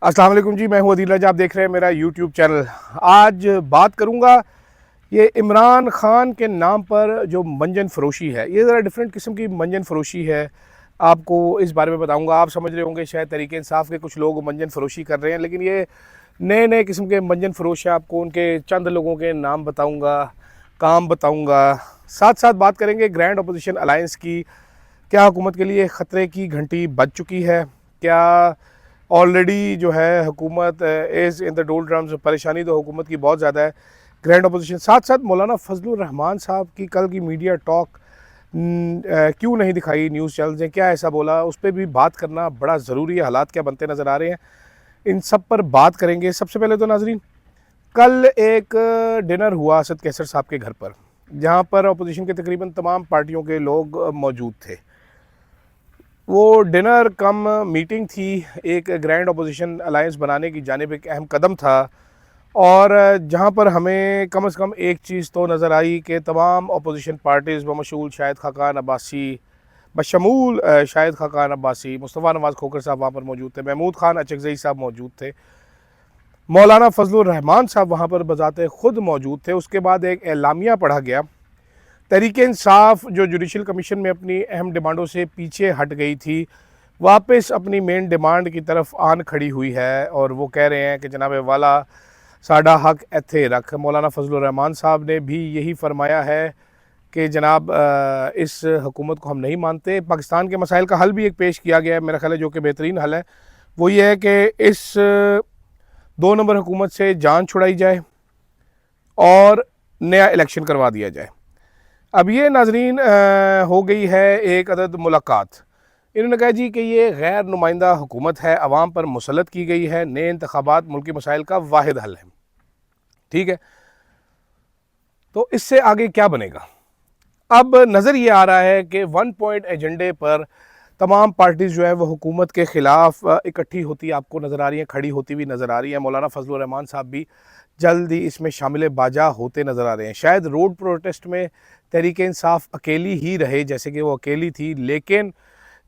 अस्सलाम वालेकुम जी, मैं हूं अदील रजा। आप देख रहे हैं मेरा यूट्यूब चैनल। आज बात करूंगा ये इमरान खान के नाम पर जो मंजन फरोशी है, ये ज़रा डिफरेंट किस्म की मंजन फरोशी है। आपको इस बारे में बताऊंगा। आप समझ रहे होंगे शायद तरीके इंसाफ के कुछ लोग मंजन फरोशी कर रहे हैं, लेकिन ये नए नए किस्म के मंजन फरोश हैं। आपको उनके चंद लोगों के नाम बताऊँगा, काम बताऊँगा। साथ साथ बात करेंगे ग्रैंड अपोजिशन अलायंस की। क्या हुकूमत के लिए ख़तरे की घंटी बज चुकी है? क्या ऑलरेडी जो है हुकूमत इज़ इन द डोलड्रम्स? परेशानी तो हुकूमत की बहुत ज़्यादा है। ग्रैंड अपोजिशन साथ साथ मौलाना फजलुर रहमान साहब की कल की मीडिया टॉक क्यों नहीं दिखाई न्यूज़ चैनल्स ने, क्या ऐसा बोला, उस पर भी बात करना बड़ा ज़रूरी है। हालात क्या बनते नज़र आ रहे हैं, इन सब पर बात करेंगे। सबसे पहले तो नाजरीन, कल एक डिनर हुआ असद कैसर साहब के घर पर, जहाँ पर अपोजिशन के तकरीबन तमाम पार्टियों के लोग मौजूद थे। वो डिनर कम मीटिंग थी, एक ग्रैंड अपोजिशन अलायंस बनाने की जानिब एक अहम कदम था। और जहाँ पर हमें कम से कम एक चीज़ तो नज़र आई कि तमाम अपोजिशन पार्टीज़ बमशमूल शाहिद खाकान अब्बासी, शाहिद खाकान अब्बासी, मुस्तफ़ा नवाज़ खोखर साहब वहाँ पर मौजूद थे, महमूद खान अचकज़ई साहब मौजूद थे, मौलाना फजलुर रहमान साहब वहाँ पर बजाते ख़ुद मौजूद थे। उसके बाद एक एलामिया पढ़ा गया। तहरीक इंसाफ जो जुडिशल कमीशन में अपनी अहम डिमांडों से पीछे हट गई थी, वापस अपनी मेन डिमांड की तरफ आन खड़ी हुई है, और वो कह रहे हैं कि जनाब वाला साडा हक एथे रख। मौलाना फजलुर रहमान साहब ने भी यही फरमाया है कि जनाब इस हुकूमत को हम नहीं मानते। पाकिस्तान के मसाइल का हल भी एक पेश किया गया है, मेरा ख्याल है, जो कि बेहतरीन हल है। वो ये है कि इस 2 नंबर हुकूमत से जान छुड़ाई जाए और नया इलेक्शन करवा दिया जाए। अब ये नाजरीन हो गई है एक अदद मुलाकात। इन्होंने कहा जी कि ये गैर नुमाइंदा हुकूमत है, अवाम पर मुसलत की गई है, नए इंतखाबात मुल्की मसाइल का वाहिद हल है। ठीक है, तो इससे आगे क्या बनेगा? अब नज़र ये आ रहा है कि 1 पॉइंट एजेंडे पर तमाम पार्टीज़ जो है वो हुकूमत के ख़िलाफ़ इकट्ठी होती आपको नज़र आ रही हैं, खड़ी होती हुई नज़र आ रही हैं। मौलाना फजलुर रहमान साहब भी जल्द ही इसमें शामिल बाजा होते नज़र आ रहे हैं। शायद रोड प्रोटेस्ट में तहरीक इंसाफ अकेली ही रहे, जैसे कि वो अकेली थी, लेकिन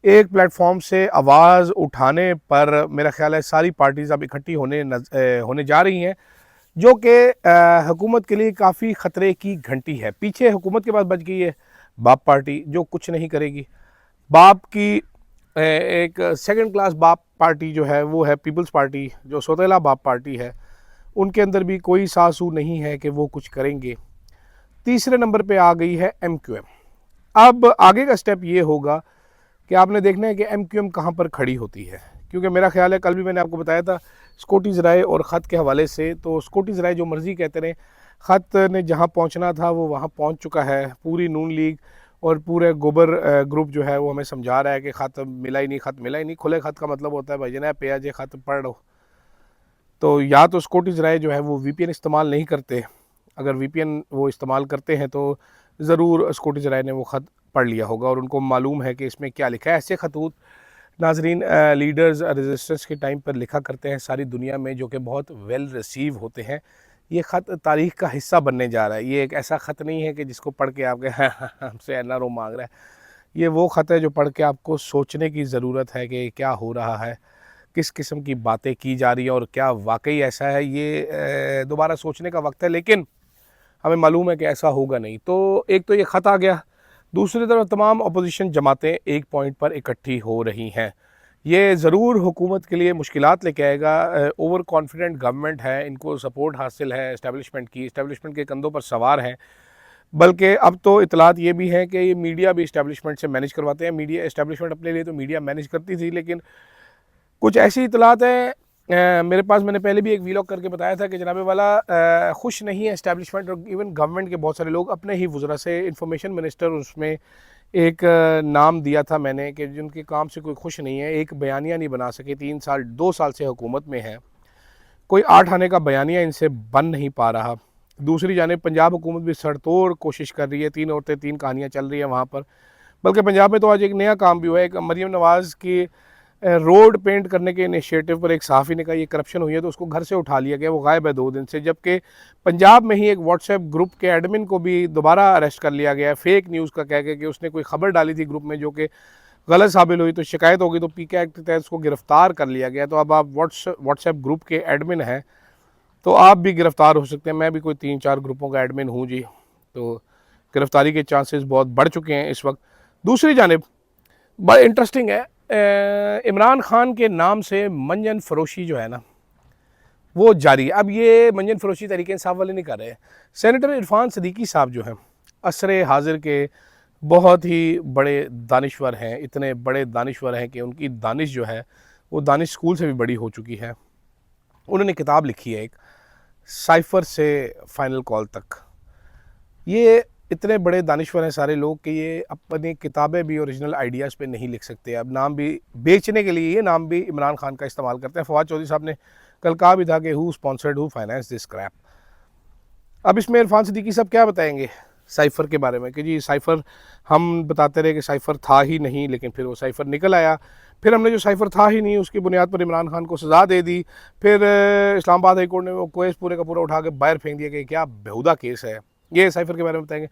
एक प्लेटफॉर्म से आवाज़ उठाने पर मेरा ख्याल है सारी पार्टीज़ अब इकट्ठी होने जा रही हैं, जो कि हुकूमत के लिए काफ़ी ख़तरे की घंटी है। पीछे हुकूमत के पास बच गई है बाप पार्टी, जो कुछ नहीं करेगी। बाप की एक सेकंड क्लास बाप पार्टी जो है वो है पीपल्स पार्टी, जो सौतेला बाप पार्टी है। उनके अंदर भी कोई सासू नहीं है कि वो कुछ करेंगे। तीसरे नंबर पे आ गई है MQM। अब आगे का स्टेप ये होगा कि आपने देखना है कि MQM कहाँ पर खड़ी होती है, क्योंकि मेरा ख्याल है कल भी मैंने आपको बताया था स्कॉटिश राय और ख़त के हवाले से। तो स्कॉटिश राय जो मर्ज़ी कहते रहे, ख़त ने जहाँ पहुँचना था वो वहाँ पहुँच चुका है। पूरी नून लीग और पूरे गोबर ग्रुप जो है वो हमें समझा रहा है कि ख़त मिला ही नहीं, ख़त मिला ही नहीं। खुले ख़त का मतलब होता है भाई जनाब पे आज ख़त पढ़ लो। तो या तो स्कॉटिश राय जो है वो VPN इस्तेमाल नहीं करते, अगर VPN वो इस्तेमाल करते हैं तो ज़रूर स्कॉटिश राय ने वो ख़त पढ़ लिया होगा और उनको मालूम है कि इसमें क्या लिखा है। ऐसे खतूत नाजरीन लीडर्स रेजिस्टेंस के टाइम पर लिखा करते हैं सारी दुनिया में, जो कि बहुत वेल रिसीव होते हैं। ये ख़त तारीख़ का हिस्सा बनने जा रहा है। ये एक ऐसा ख़त नहीं है कि जिसको पढ़ के आपके हमसे NRO मांग रहा है। ये वो ख़त है जो पढ़ के आपको सोचने की ज़रूरत है कि क्या हो रहा है, किस किस्म की बातें की जा रही हैं और क्या वाकई ऐसा है। ये दोबारा सोचने का वक्त है, लेकिन हमें मालूम है कि ऐसा होगा नहीं। तो एक तो ये ख़त आ गया, दूसरी तरफ तमाम अपोजिशन जमातें एक पॉइंट पर इकट्ठी हो रही हैं। ये ज़रूर हुकूमत के लिए मुश्किलात लेके आएगा। ओवर कॉन्फिडेंट गवर्नमेंट है, इनको सपोर्ट हासिल है इस्टेब्लिशमेंट की, इस्टेब्लिशमेंट के कंधों पर सवार हैं। बल्कि अब तो इतलात ये भी हैं कि ये मीडिया भी इस्टेब्लिशमेंट से मैनेज करवाते हैं। मीडिया इस्टेब्लिशमेंट अपने लिए तो मीडिया मैनेज करती थी, लेकिन कुछ ऐसी इतलात हैं मेरे पास, मैंने पहले भी एक वीलॉग करके बताया था कि जनाबे वाला खुश नहीं है इस्टेब्लिशमेंट और इवन गवर्नमेंट के बहुत सारे लोग। अपने ही वज़रा से इंफॉर्मेशन मिनिस्टर, उसमें एक नाम दिया था मैंने कि जिनके काम से कोई खुश नहीं है, एक बयानिया नहीं बना सके। 2 साल से हुकूमत में है, कोई 8 आने का बयानिया इनसे बन नहीं पा रहा। दूसरी जानिब पंजाब हुकूमत भी सड़तोड़ कोशिश कर रही है, 3 औरतें 3 कहानियाँ चल रही हैं वहाँ पर। बल्कि पंजाब में तो आज एक नया काम भी हुआ है, एक मरीम नवाज़ की रोड पेंट करने के इनिशिएटिव पर एक सहाफ़ी ने कहा ये करप्शन हुई है, तो उसको घर से उठा लिया गया, वो गायब है 2 दिन से। जबकि पंजाब में ही एक व्हाट्सएप ग्रुप के एडमिन को भी दोबारा अरेस्ट कर लिया गया है, फेक न्यूज़ का कह के कि उसने कोई खबर डाली थी ग्रुप में जो कि गलत साबित हुई तो शिकायत होगी, तो पीके एक्ट के तहत उसको गिरफ़्तार कर लिया गया। तो अब आप व्हाट्सएप ग्रुप के एडमिन हैं, तो आप भी गिरफ़्तार हो सकते हैं। मैं भी कोई 3-4 ग्रुपों का एडमिन हूँ जी, तो गिरफ़्तारी के चांसेस बहुत बढ़ चुके हैं इस वक्त। दूसरी जानिब बड़ा इंटरेस्टिंग है, इमरान खान के नाम से मंजन फरोशी जो है ना, वो जारी है। अब ये मंजन फरोशी तहरीक इंसाफ वाले नहीं कर रहे हैं। सेनेटर इरफान सदीकी साहब जो हैं, असरे हाजिर के बहुत ही बड़े दानिश्वर हैं, इतने बड़े दानिश्वर हैं कि उनकी दानिश जो है वो दानिश स्कूल से भी बड़ी हो चुकी है। उन्होंने किताब लिखी है एक, साइफ़र से फ़ाइनल कॉल तक। ये इतने बड़े दानिश्वर हैं सारे लोग कि ये अपनी किताबें भी ओरिजिनल आइडियाज़ पे नहीं लिख सकते। अब नाम भी बेचने के लिए ये नाम भी इमरान खान का इस्तेमाल करते हैं। फवाद चौधरी साहब ने कल कहा भी था कि who sponsored, who finance this crap. अब इसमें इरफान सिद्दीकी साहब क्या बताएंगे साइफ़र के बारे में कि जी साइफ़र, हम बताते रहे कि साइफ़र था ही नहीं, लेकिन फिर वो साइफ़र निकल आया। फिर हमने जो साइफ़र था ही नहीं उसकी बुनियाद पर इमरान खान को सज़ा दे दी। फिर इस्लामाबाद हाई कोर्ट ने वो केस पूरे का पूरा उठा के बाहर फेंक दिया कि क्या बेहुदा केस है। ये साइफ़र के बारे में बताएंगे।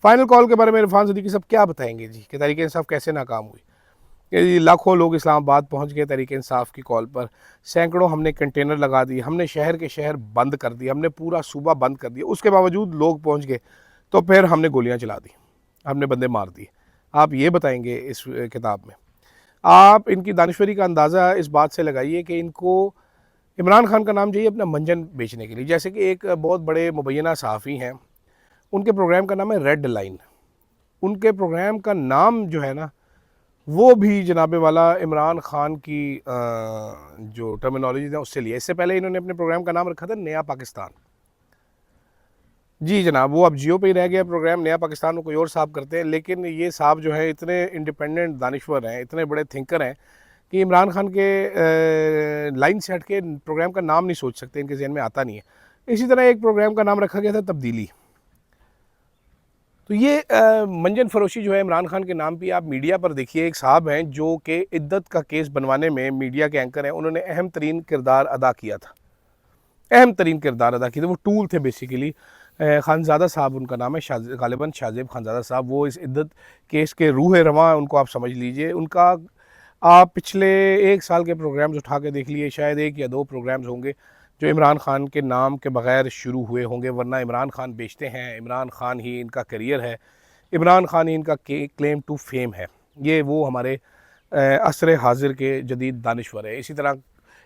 फ़ाइनल कॉल के बारे में इरफान सिद्दीकी साहब क्या बताएंगे जी कि तहरीक इंसाफ कैसे नाकाम हुई। कि लाखों लोग इस्लामाबाद पहुंच गए तहरीक इंसाफ की कॉल पर, सैकड़ों हमने कंटेनर लगा दिए, हमने शहर के शहर बंद कर दिए, हमने पूरा सूबा बंद कर दिया, उसके बावजूद लोग पहुंच गए, तो फिर हमने गोलियां चला दी, हमने बंदे मार दिए। आप ये बताएंगे इस किताब में। आप इनकी दानिश्वरी का अंदाज़ा इस बात से लगाइए कि इनको इमरान खान का नाम चाहिए अपना मंजन बेचने के लिए। जैसे कि एक बहुत बड़े मुबैना सहाफ़ी हैं, उनके प्रोग्राम का नाम है रेड लाइन। उनके प्रोग्राम का नाम जो है ना, वो भी जनाबे वाला इमरान खान की जो टर्मिनोलॉजी है उससे लिया। इससे पहले इन्होंने अपने प्रोग्राम का नाम रखा था नया पाकिस्तान। जी जनाब, वो अब जियो पे ही रह गया प्रोग्राम, नया पाकिस्तान में कोई और साहब करते हैं। लेकिन ये साहब जो है इतने इंडिपेंडेंट दानिश्वर हैं, इतने बड़े थिंकर हैं कि इमरान खान के लाइन से हट के प्रोग्राम का नाम नहीं सोच सकते, इनके जहन में आता नहीं है। इसी तरह एक प्रोग्राम का नाम रखा गया था तब्दीली। तो ये मंजन फरोशी जो है इमरान खान के नाम पे, आप मीडिया पर देखिए, एक साहब हैं जो कि इद्दत का केस बनवाने में मीडिया के एंकर हैं, उन्होंने अहम तरीन किरदार अदा किया था, अहम तरीन किरदार अदा किया था। वो टूल थे बेसिकली। खानज़ादा साहब उनका नाम है, गालिबन शाहजेब खानज़ादा साहब, वो इस इद्दत केस के रूह रवां, उनको आप समझ लीजिए। उनका आप पिछले 1 साल के प्रोग्राम्स उठा के देख लिए, शायद 1 या 2 प्रोग्राम्स होंगे जो इमरान खान के नाम के बग़ैर शुरू हुए होंगे, वरना इमरान खान बेचते हैं, इमरान खान ही इनका करियर है, इमरान खान ही इनका क्लेम टू फेम है। ये वो हमारे असर हाजिर के जदीद दानिश्वर है। इसी तरह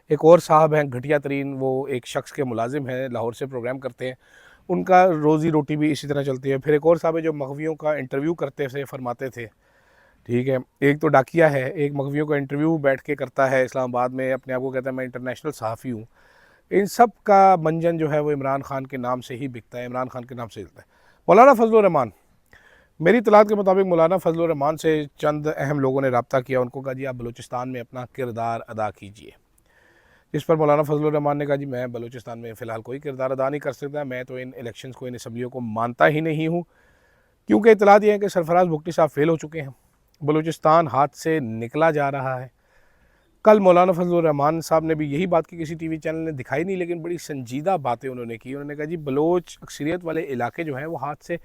एक और साहब हैं घटिया तरीन, वो एक शख्स के मुलाजिम हैं, लाहौर से प्रोग्राम करते हैं, उनका रोज़ी रोटी भी इसी तरह चलती है। फिर एक और साहब है जो मगवियों का इंटरव्यू करते थे, फरमाते थे, ठीक है। एक तो डाकिया है, एक मगवियों का इंटरव्यू बैठ के करता है इस्लामाबाद में, अपने आप को कहता है मैं इंटरनेशनल सहाफ़ी हूँ। इन सब का मंजन जो है वो इमरान खान के नाम से ही बिकता है, इमरान खान के नाम से चलता है। मौलाना फजल रहमान, मेरी इत्तलात के मुताबिक मौलाना फजल रहमान से चंद अहम लोगों ने रब्ता किया, उनको कहा जी आप बलूचिस्तान में अपना किरदार अदा कीजिए। जिस पर मौलाना फजल रहमान ने कहा जी मैं बलूचिस्तान में फ़िलहाल कोई किरदार अदा नहीं कर सकता, मैं तो इन इलेक्शंस को, इन असम्बलियों को मानता ही नहीं हूँ, क्योंकि इत्तलात ये है कि सरफराज भुगटी साहब फेल हो चुके हैं, बलूचिस्तान हाथ से निकला जा रहा है। कल मौलाना फजल रहमान साहब ने भी यही बात की, किसी टीवी चैनल ने दिखाई नहीं, लेकिन बड़ी संजीदा बातें उन्होंने की। उन्होंने कहा जी बलोच अक्सरियत वाले इलाके जो हैं वो हाथ से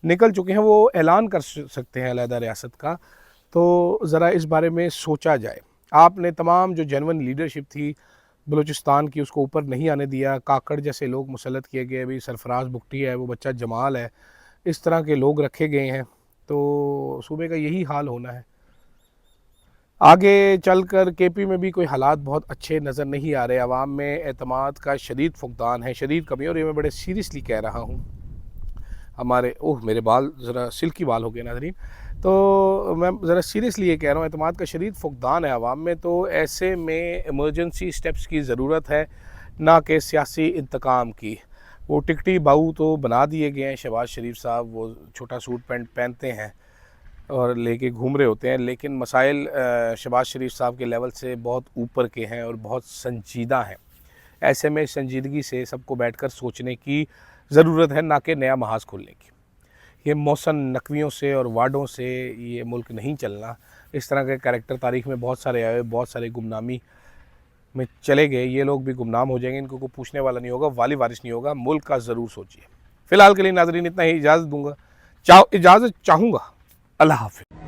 निकल चुके हैं, वो ऐलान कर सकते हैं अलहदा रियासत का, तो ज़रा इस बारे में सोचा जाए। आपने तमाम जो जेन्युइन लीडरशिप थी बलूचिस्तान की उसको ऊपर नहीं आने दिया, काकड़ जैसे लोग मुसल्लत किए गए, अभी सरफराज भुगटी है, वो बच्चा जमाल है, इस तरह के लोग रखे गए हैं, तो सूबे का यही हाल होना है। आगे चलकर केपी में भी कोई हालात बहुत अच्छे नज़र नहीं आ रहे, आवाम में एतमाद का शदीद फुकदान है, शदीद कमी। और ये मैं बड़े सीरियसली कह रहा हूँ, हमारे मेरे बाल ज़रा सिल्की बाल हो गए नाज़रीन, तो मैं ज़रा सीरियसली ये कह रहा हूँ, एतमाद का शदीद फुकदान है आवाम में। तो ऐसे में इमरजेंसी स्टेप्स की ज़रूरत है, ना कि सियासी इंतकाम की। वो टिकटी बाऊ तो बना दिए गए हैं, शहबाज शरीफ साहब वो छोटा सूट पैंट पहनते हैं और लेके घूम रहे होते हैं, लेकिन मसाइल शहबाज शरीफ साहब के लेवल से बहुत ऊपर के हैं और बहुत संजीदा हैं। ऐसे में संजीदगी से सबको बैठकर सोचने की ज़रूरत है, ना कि नया महाज खोलने की। ये मौसन नकवियों से और वार्डों से ये मुल्क नहीं चलना। इस तरह के कैरेक्टर तारीख़ में बहुत सारे आए, बहुत सारे गुमनामी में चले गए, ये लोग भी गुमनाम हो जाएंगे, इनको कोई पूछने वाला नहीं होगा, वाली वारिस नहीं होगा। मुल्क का ज़रूर सोचिए। फ़िलहाल के लिए नाज़रीन इतना ही इजाज़त दूँगा, इजाज़त चाहूँगा। अल्लाह हाफ़िज़।